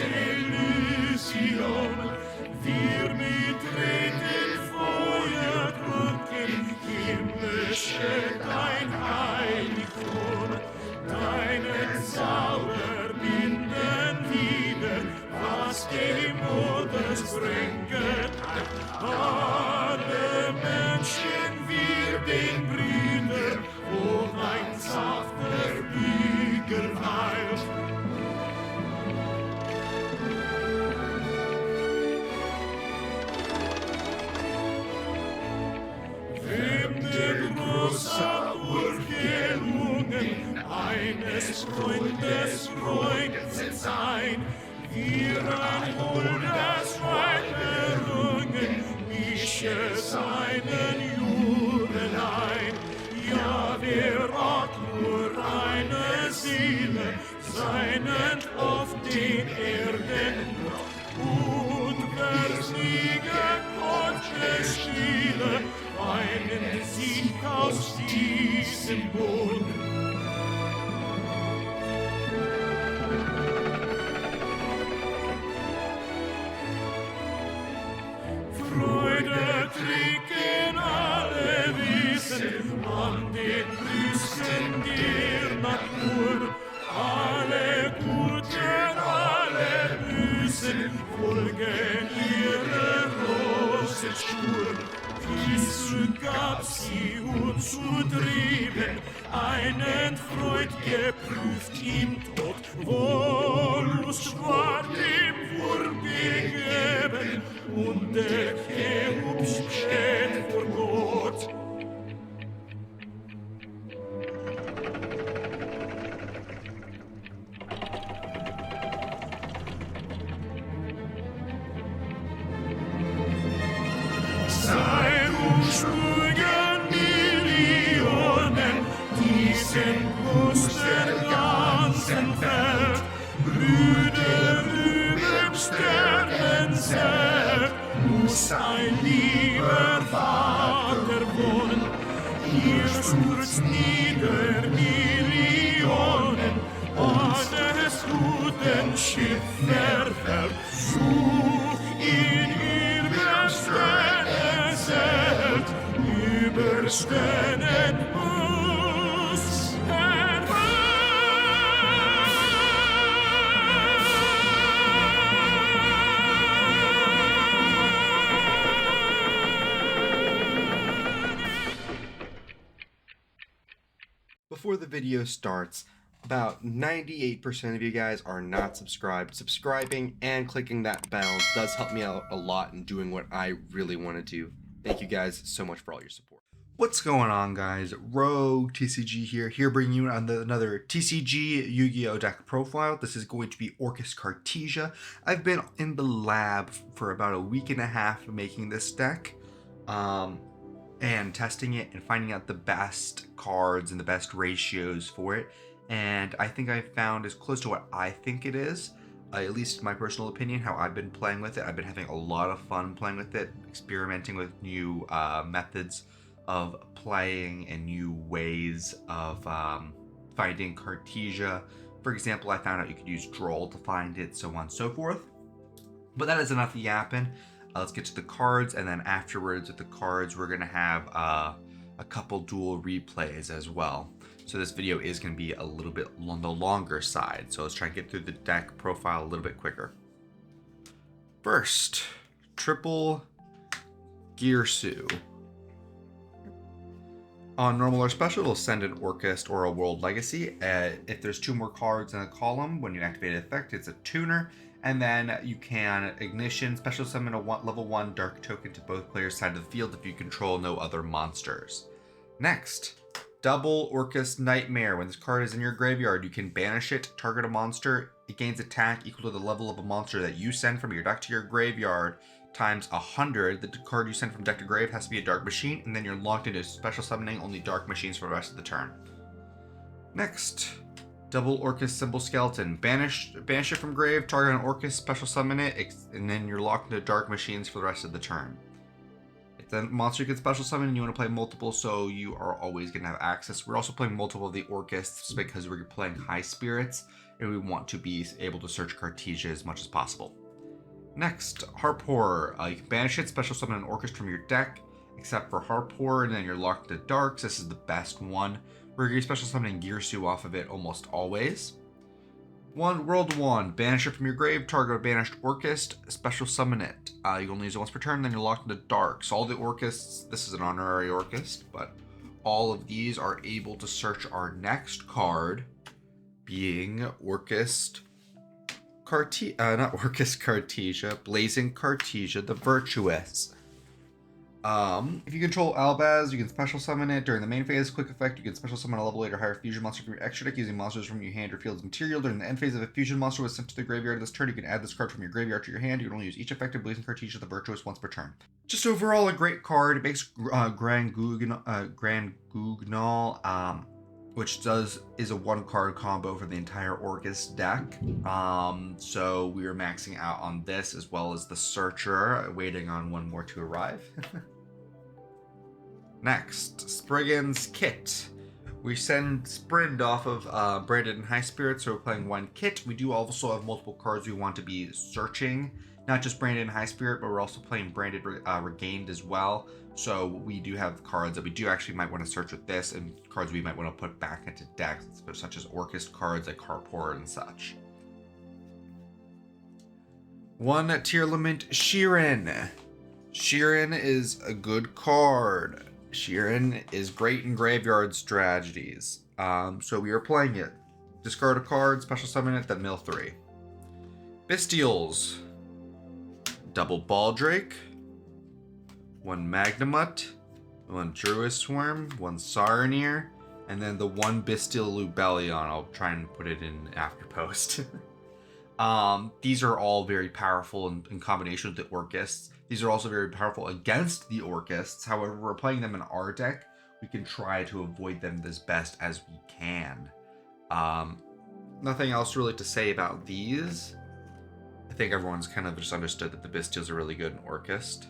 Elysium. Wir betreten feuertrunken, himmlische dein Heiligtum. Deinen Zauber binden wieder, was dem Todes bringet ein. Alle Menschen, wir den Brüder, wo ein sanfter Bügel weilt. Wem der große Urgelungen eines Freundes Freund sein, wir ein holdes Weib errungen, wische seinen Jubelein. Ja, wer hat nur eine Seele, seinend auf den Erden und wer siege konnte Stille, weinen sich aus diesem Bund. Freude trinken alle Wesen an den Brüsten der Natur. Alle Guten, alle Bösen folgen ihrer Rosenspur. Girsu gab sie uns zu treiben, einen Freud geprüft im Tod. Wollust war dem Wurm gegeben, und der Cherub steht vor Gott. Sei umschlungen Millionen, diesen Bus der ganzen Welt, Brüder überm Sternenzelt, muss ein lieber Vater wohnen. Hier stürzt nieder Millionen, alles guten Schiff verfällt. Such ihn über Sternenzelt, über Sternenbus Before the video starts, about 98% of you guys are not subscribed. Subscribing and clicking that bell does help me out a lot in doing what I really want to do. Thank you guys so much for all your support. What's going on, guys? Rogue TCG here bringing you another TCG Yu-Gi-Oh deck profile. This is going to be Orcust Cartesia. I've been in the lab for about a week and a half making this deck. And testing it and finding out the best cards and the best ratios for it. And I think I found as close to what I think it is, at least my personal opinion, how I've been playing with it. I've been having a lot of fun playing with it, experimenting with new methods of playing and new ways of finding Cartesia. For example, I found out you could use Droll to find it, so on and so forth. But that is enough yapping. Let's get to the cards, and then afterwards with the cards, we're going to have a couple duel replays as well. So this video is going to be a little bit on the longer side. So let's try and get through the deck profile a little bit quicker. First, triple Girsu. On normal or special, it'll send an Orcust or a World Legacy. If there's 2 more cards in a column, when you activate an effect, it's a tuner. And then you can ignition, special summon a level 1 dark token to both players' side of the field if you control no other monsters. Next, double Orcust Nightmare. When this card is in your graveyard, you can banish it, target a monster. It gains attack equal to the level of a monster that you send from your deck to your graveyard times 100. The card you send from deck to grave has to be a dark machine, and then you're locked into special summoning only dark machines for the rest of the turn. Next, double Orcust Symbol Skeleton. Banish it from grave, target an Orcust, special summon it, and then you're locked into dark machines for the rest of the turn. If the monster gets special summon and you want to play multiple, so you are always going to have access. We're also playing multiple of the Orcusts because we're playing High Spirits, and we want to be able to search Cartesia as much as possible. Next, Harp Horror. You can banish it, special summon an Orcust from your deck, except for Harp Horror, and then you're locked to Darks. This is the best one. We're special summoning Girsu off of it almost always. World 1, banish it from your grave, target a banished Orcust, special summon it. You can only use it once per turn, then you're locked into Darks. All the Orcusts, this is an honorary Orcust, but all of these are able to search our next card, being Orcust Cartesia, Blazing Cartesia the Virtuous. If you control Albaz, you can special summon it. During the main phase, quick effect, you can special summon a level 8 or higher fusion monster from your extra deck using monsters from your hand or field's material. During the end phase, if a fusion monster was sent to the graveyard this turn, you can add this card from your graveyard to your hand. You can only use each effective Blazing Cartesia the Virtuous once per turn. Just overall a great card. It makes Grand Guignol, which is a 1-card combo for the entire Orcust deck. So we are maxing out on this as well as the Searcher, waiting on one more to arrive. Next, Spriggan's Kit. We send Sprind off of Branded and High Spirit, so we're playing 1 kit. We do also have multiple cards we want to be searching. Not just Branded and High Spirit, but we're also playing Branded Regained as well. So we do have cards that we do actually might want to search with this, and cards we might want to put back into decks, such as Orcust cards like Harp Horror and such. 1 Tearlament Sheeran. Sheeran is a good card. Sheeran is great in graveyard strategies. So we are playing it. Discard a card, special summon it, then mill 3. Bestials. Double Baldrake. 1 Magnamut. 1 Druisworm. 1 Saronir. And then the 1 Bestial Lubellion. I'll try and put it in after post. These are all very powerful in combination with the Orcusts. These are also very powerful against the Orcusts. However, we're playing them in our deck. We can try to avoid them as best as we can. Nothing else really to say about these. I think everyone's kind of just understood that the Bestials are really good in Orcust.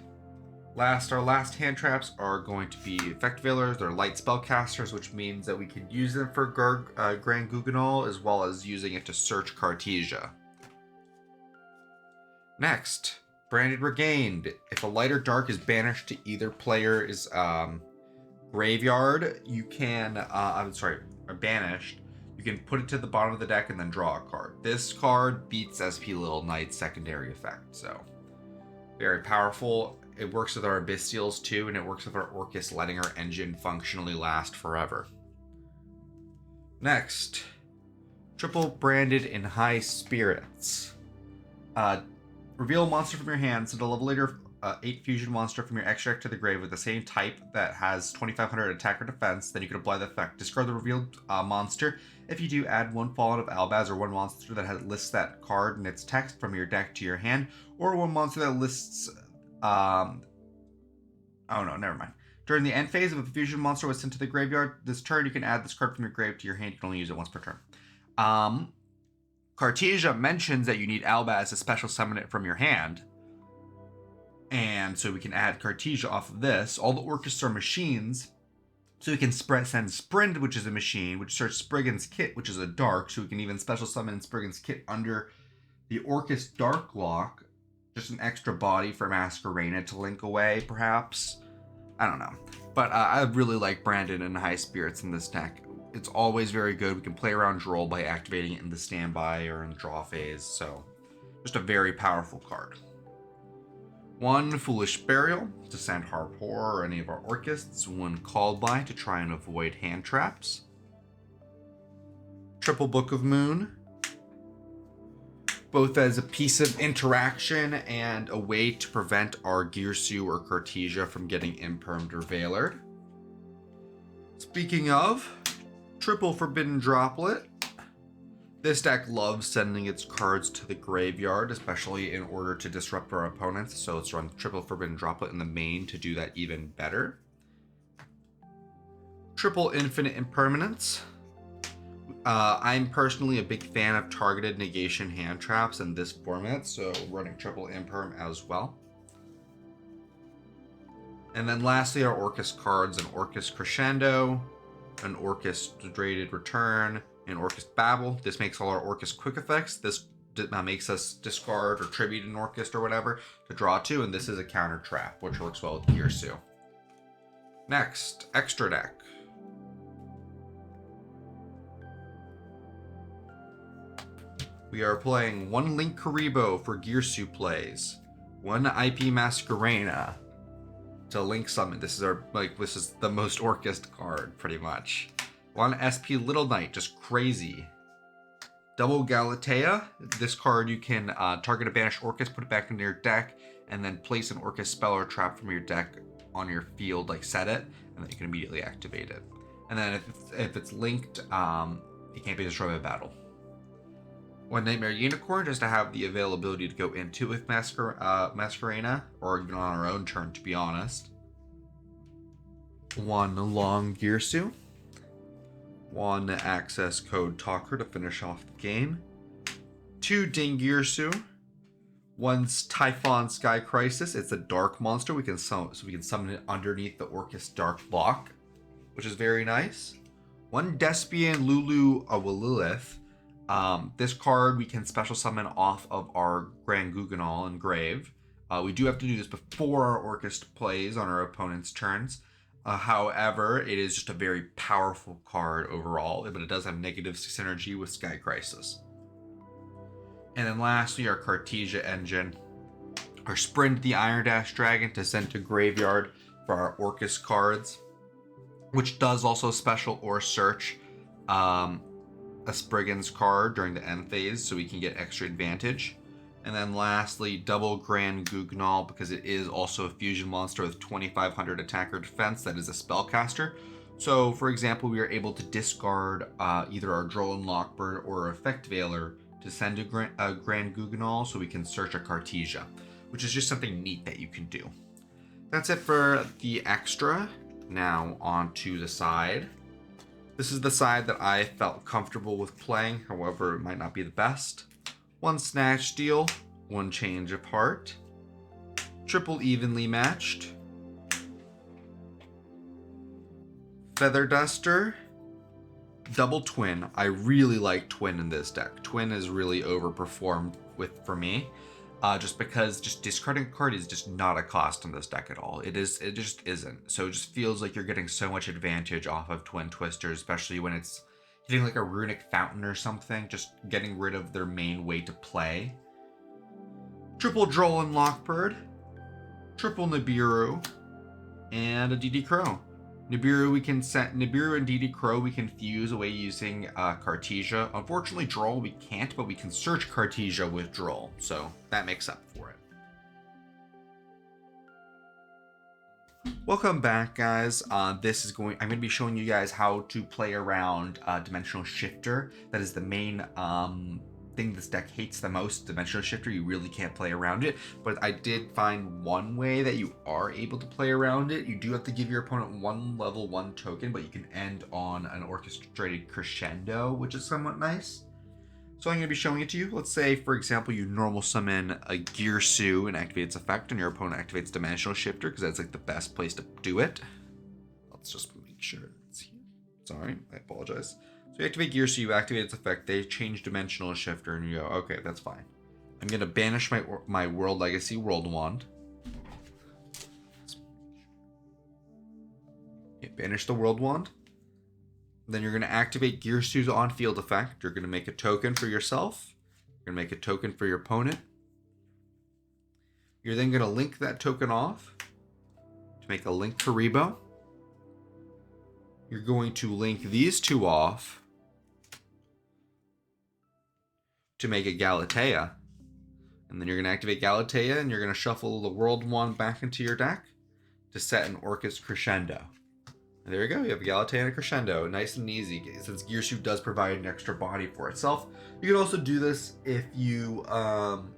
Our last hand traps are going to be Effect Veilers. They're light spellcasters, which means that we can use them for Grand Guignol, as well as using it to search Cartesia. Next, Branded Regained. If a light or dark is banished to either player's graveyard, you can, or banished, you can put it to the bottom of the deck and then draw a card. This card beats SP Little Knight's secondary effect, so very powerful. It works with our Bestials too, and it works with our Orcust, letting our engine functionally last forever. Next, Triple Branded in High Spirits. Reveal a monster from your hand, send a level 8 fusion monster from your extract to the grave with the same type that has 2500 attack or defense, then you can apply the effect. Discard the revealed monster. If you do, add 1 Fallen of Albaz or 1 monster that lists that card and its text from your deck to your hand, or 1 monster that lists... oh no, never mind. During the end phase, if a fusion monster was sent to the graveyard this turn, you can add this card from your grave to your hand. You can only use it once per turn. Cartesia mentions that you need Albaz to special summon it from your hand. And so we can add Cartesia off of this. All the Orcusts are machines. So we can send Sprind, which is a machine, which search Spriggan's Kit, which is a dark. So we can even special summon Spriggan's Kit under the Orcust Dark Lock. Just an extra body for Masquerena to link away, perhaps. I don't know. But I really like Branded and High Spirits in this deck. It's always very good. We can play around Droll by activating it in the standby or in the draw phase. So just a very powerful card. 1 Foolish Burial to send Harp Horror or any of our Orcusts. 1 Called By to try and avoid hand traps. Triple Book of Moon. Both as a piece of interaction and a way to prevent our Girsu or Cartesia from getting impermed or veilered. Speaking of, Triple Forbidden Droplet. This deck loves sending its cards to the graveyard, especially in order to disrupt our opponents, so let's run Triple Forbidden Droplet in the main to do that even better. Triple Infinite Impermanence. I'm personally a big fan of targeted negation hand traps in this format, so running Triple Imperm as well. And then lastly, our Orcust cards, an Orcust Crescendo, an Orcust Dreaded Return, and Orcust Babble. This makes all our Orcust quick effects. This makes us discard or tribute an Orcust or whatever to draw 2, and this is a counter trap, which works well with Girsu. Next, extra deck. We are playing 1 Link Karibo for Girsu plays, 1 IP Masquerena to Link Summon. This is the most Orcust card, pretty much. 1 SP Little Knight, just crazy. Double Galatea. This card you can target a banished Orcust, put it back into your deck, and then place an Orcust spell or trap from your deck on your field, like set it, and then you can immediately activate it. And then if it's linked, it can't be destroyed by battle. 1 Nightmare Unicorn, just to have the availability to go into with Masquerena, or even on our own turn, to be honest. 1 Long Girsu. 1 Access Code Talker to finish off the game. 2 Ding Girsu. 1 Typhon Sky Crisis. It's a dark monster. We can summon it underneath the Orcust Dark block, which is very nice. 1 Despian Lulu Awilith. This card we can special summon off of our Grand Guganol and Grave. We do have to do this before our Orcust plays on our opponent's turns. However, it is just a very powerful card overall, but it does have negative synergy with Sky Crisis. And then lastly, our Cartesia engine. Our Sprint the Iron Dash Dragon to send to Graveyard for our Orcust cards, which does also special or search a Spriggan's card during the end phase, so we can get extra advantage. And then lastly, double Grand Gugnol, because it is also a fusion monster with 2500 attack or defense that is a spellcaster. So for example, we are able to discard either our Droll Lockbird or our Effect Veiler to send a Grand Gugnol, so we can search a Cartesia, which is just something neat that you can do. That's it for the extra. Now on to the side. This is the side that I felt comfortable with playing, however, it might not be the best. 1 Snatch Steal, 1 Change of Heart, triple evenly matched, Feather Duster, double Twin. I really like Twin in this deck. Twin is really overperformed for me. Just because discarding a card is just not a cost in this deck at all. It just isn't. So it just feels like you're getting so much advantage off of Twin Twisters, especially when it's hitting like a Runic Fountain or something, just getting rid of their main way to play. Triple Droll and Lockbird, triple Nibiru, and a DD Crow. Nibiru and DD Crow we can fuse away using Cartesia. Unfortunately, Droll we can't, but we can search Cartesia with Droll, so that makes up for it. Welcome back, guys. I'm going to be showing you guys how to play around Dimensional Shifter. That is the main thing this deck hates the most. Dimensional Shifter, you really can't play around it, but I did find one way that you are able to play around it. You do have to give your opponent 1 level 1 token, but you can end on an orchestrated crescendo, which is somewhat nice. So I'm going to be showing it to you. Let's say, for example, you normal summon a Girsu and activate its effect, and your opponent activates Dimensional Shifter, because that's like the best place to do it. Let's just make sure it's here. Sorry, I apologize. So you activate Girsu, you activate its effect, they change Dimensional Shifter, and you go, okay, that's fine. I'm going to banish my World Legacy World Wand. Okay, banish the World Wand. Then you're going to activate Girsu's on-field effect. You're going to make a token for yourself. You're going to make a token for your opponent. You're then going to link that token off to make a Link Karibo. You're going to link these 2 off to make a Galatea. And then you're going to activate Galatea, and you're going to shuffle the World Wand back into your deck to set an Orcust Crescendo. And there you go, you have a Galatea and a Crescendo, nice and easy, since Girsu does provide an extra body for itself. You can also do this if you,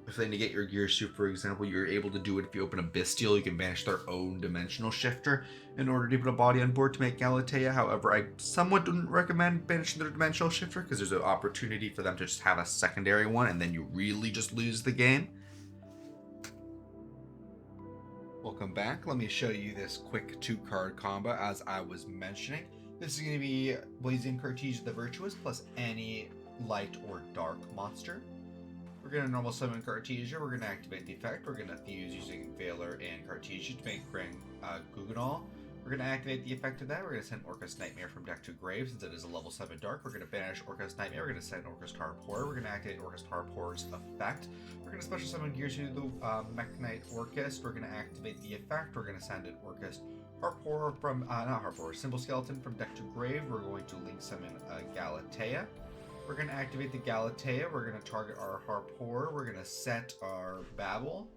if they negate your Girsu, for example, you're able to do it if you open a Bestial, you can banish their own Dimensional Shifter in order to put a body on board to make Galatea. However, I somewhat wouldn't recommend banishing their Dimensional Shifter, because there's an opportunity for them to just have a secondary one, and then you really just lose the game. Welcome back. Let me show you this quick 2-card combo as I was mentioning. This is going to be Blazing Cartesia the Virtuous plus any light or dark monster. We're going to normal summon Cartesia. We're going to activate the effect. We're going to fuse using Valor and Cartesia to make Grand Guggenol. We're going to activate the effect of that. We're going to send Orcust Nightmare from deck to grave since it is a level 7 dark. We're going to banish Orcust Nightmare. We're going to send Orcust Harp Horror. We're going to activate Orcust Harp Horror's effect. We're going to special summon Girsu the Mekk-Knight Orcust. We're going to activate the effect. We're going to send an Orcust Harp Horror from, not Harp Horror, Symbol Skeleton from deck to grave. We're going to link summon Galatea. We're going to activate the Galatea. We're going to target our Harp Horror. We're going to set our Babel.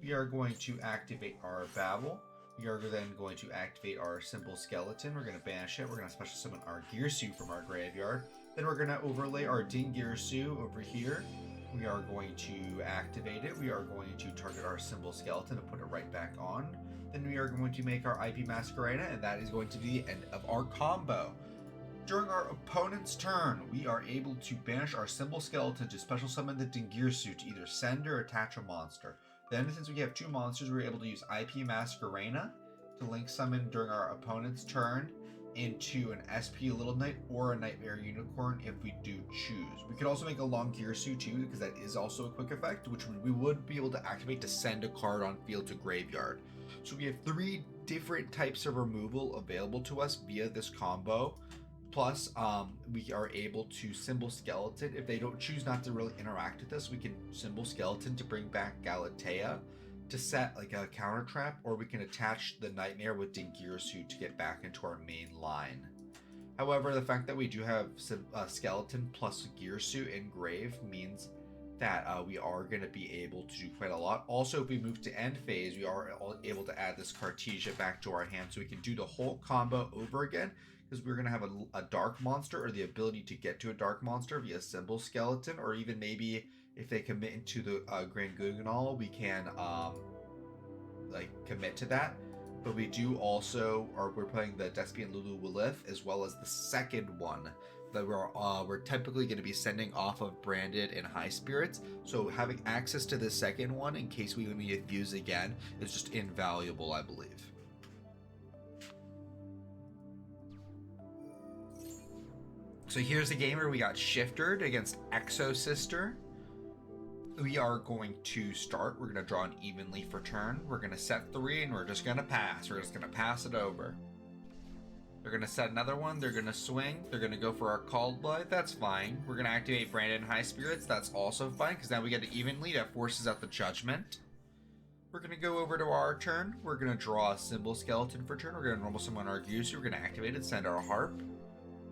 We are going to activate our Babel. We are then going to activate our Symbol Skeleton. We're going to banish it. We're going to special summon our Girsu from our graveyard. Then we're going to overlay our Girsu over here. We are going to activate it. We are going to target our Symbol Skeleton and put it right back on. Then we are going to make our IP Masquerena, and that is going to be the end of our combo. During our opponent's turn, we are able to banish our Symbol Skeleton to special summon the Girsu to either send or attach a monster. Then, since we have two monsters, we're able to use IP Masquerena to link summon during our opponent's turn into an SP Little Knight or a Nightmare Unicorn if we do choose. We could also make a long Girsu too, because that is also a quick effect, which we would be able to activate to send a card on field to graveyard. So we have 3 different types of removal available to us via this combo. Plus, we are able to Symbol Skeleton. If they don't choose not to really interact with us, we can Symbol Skeleton to bring back Galatea to set like a counter trap, or we can attach the Nightmare with Girsu to get back into our main line. However, the fact that we do have Skeleton plus Girsu in grave means that we are going to be able to do quite a lot. Also, if we move to end phase, we are able to add this Cartesia back to our hand, so we can do the whole combo over again, because we're going to have a dark monster, or the ability to get to a dark monster via Symbol Skeleton, or even maybe if they commit into the Grand Guggenol, we can like commit to that. But we do also, we're playing the Despian Lulu Willith, as well as the second one that we're typically going to be sending off of Branded and High Spirits. So having access to the second one in case we need to fuse again is just invaluable, I believe. So here's a game where we got Shifted against Exo Sister. We are going to start. We're going to draw an evenly for turn. We're going to set 3 and we're just going to pass. We're just going to pass it over. They're going to set another one. They're going to swing. They're going to go for our Called Blood. That's fine. We're going to activate Branded and High Spirits. That's also fine because now we get an evenly. That forces out the Judgment. We're going to go over to our turn. We're going to draw a Symbol Skeleton for turn. We're going to normal summon our Girsu. We're going to activate it, send our Harp.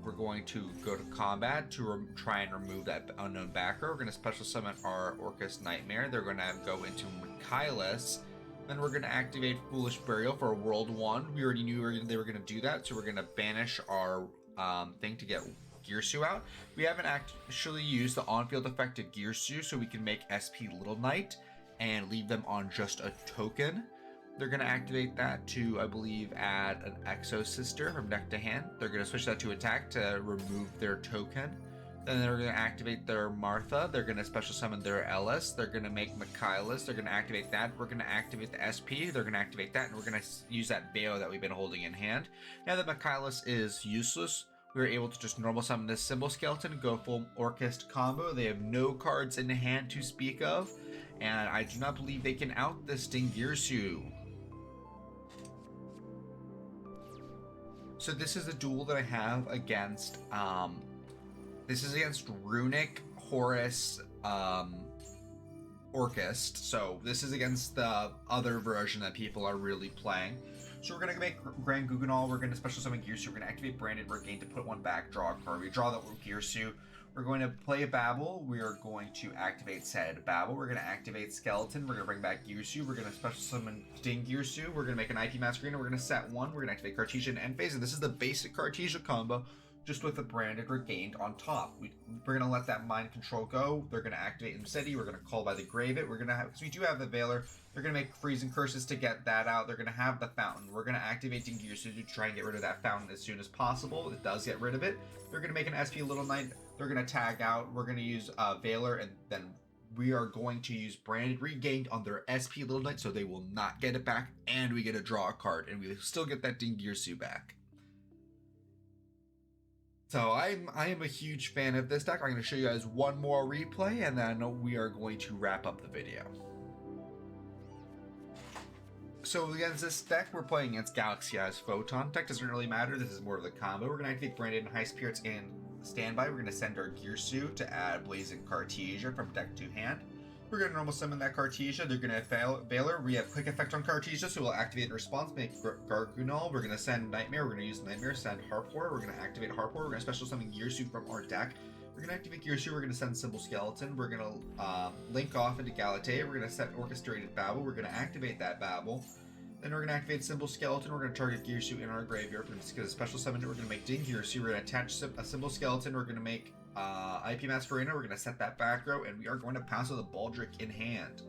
We're going to go to combat to try and remove that unknown backer. We're going to special summon our Orcust Nightmare. They're going to go into Michaelis. Then we're going to activate Foolish Burial for a World 1. We already knew they were going to do that, so we're going to banish our thing to get Girsu out. We haven't actually used the on-field effect of Girsu, so we can make SP Little Knight and leave them on just a token. They're going to activate that to, I believe, add an Exo Sister from deck to hand. They're going to switch that to attack to remove their token. Then they're going to activate their Martha. They're going to special summon their Ellis. They're going to make Michaelis. They're going to activate that. We're going to activate the SP. They're going to activate that, and we're going to use that Bayo that we've been holding in hand. Now that Michaelis is useless, we're able to just normal summon this Symbol Skeleton, go full Orcust combo. They have no cards in hand to speak of, and I do not believe they can out this Girsu. So this is a duel that I have against, this is against Runic, Horus, Orcust. So this is against the other version that people are really playing. So we're going to make Grand Guggenol, we're going to special summon Girsu, we're going to activate Branded Regain to put one back, draw a card. We draw that Girsu. We're going to play a Babel. We are going to activate said Babel. We're going to activate Skeleton. We're going to bring back Girsu. We're going to special summon Girsu. We're going to make an IP Masquerena. We're going to set 1. We're going to activate Cartesia in end phase. And this is the basic Cartesia combo, just with the Branded Regained on top. We're going to let that Mind Control go. They're going to activate Imseti. We're going to call by the Grave It. We're going to have, because we do have the Valor, they're going to make Freezing Curses to get that out. They're going to have the Fountain. We're going to activate Girsu to try and get rid of that Fountain as soon as possible. It does get rid of it. They're going to make an SP Little Knight. They're going to tag out. We're going to use Valor, and then we are going to use Branded Regained on their SP Little Knight, so they will not get it back, and we get to draw a card, and we still get that Girsu back. So I am a huge fan of this deck. I'm going to show you guys one more replay, and then we are going to wrap up the video. So against this deck, we're playing against Galaxy as Photon. Deck doesn't really matter. This is more of the combo. We're going to activate Branded High Spirits and Standby. We're going to send our Girsu to add Blazing Cartesia from deck to hand. We're going to normal summon that Cartesia. They're going to Valor. We have quick effect on Cartesia, so we'll activate in response, make Gargunal. We're going to send Nightmare. We're going to use Nightmare, send Harpor. We're going to activate Harpor. We're going to special summon Girsu from our deck. We're going to activate Girsu. We're going to send Symbol Skeleton. We're going to link off into Galatea. We're going to set Orchestrated Babel. We're going to activate that Babel. Then we're going to activate Symbol Skeleton. We're going to target Girsu in our graveyard. We're going to get a special summon. We're going to make Ding Girsu. We're going to attach a Symbol Skeleton. We're going to make IP Masquerena. We're going to set that back row, and we are going to pass with a Baldric in hand.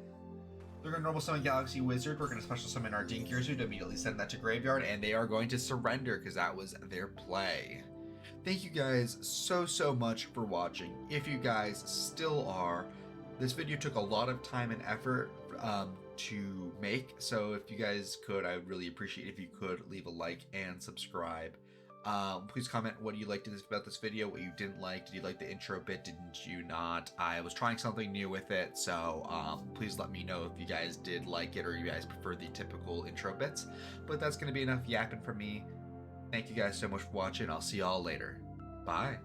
They're going to normal summon Galaxy Wizard. We're going to special summon our Ding Girsu to immediately send that to graveyard, and they are going to surrender because that was their play. Thank you guys so much for watching. If you guys still are, this video took a lot of time and effort to make, so if you guys could, I would really appreciate if you could leave a like and subscribe. Please comment what you liked about this video, what you didn't like. Did you like the intro bit? Didn't you not? I was trying something new with it, so please let me know if you guys did like it or you guys prefer the typical intro bits. But that's going to be enough yapping from me. Thank you guys so much for watching. I'll see y'all later. Bye.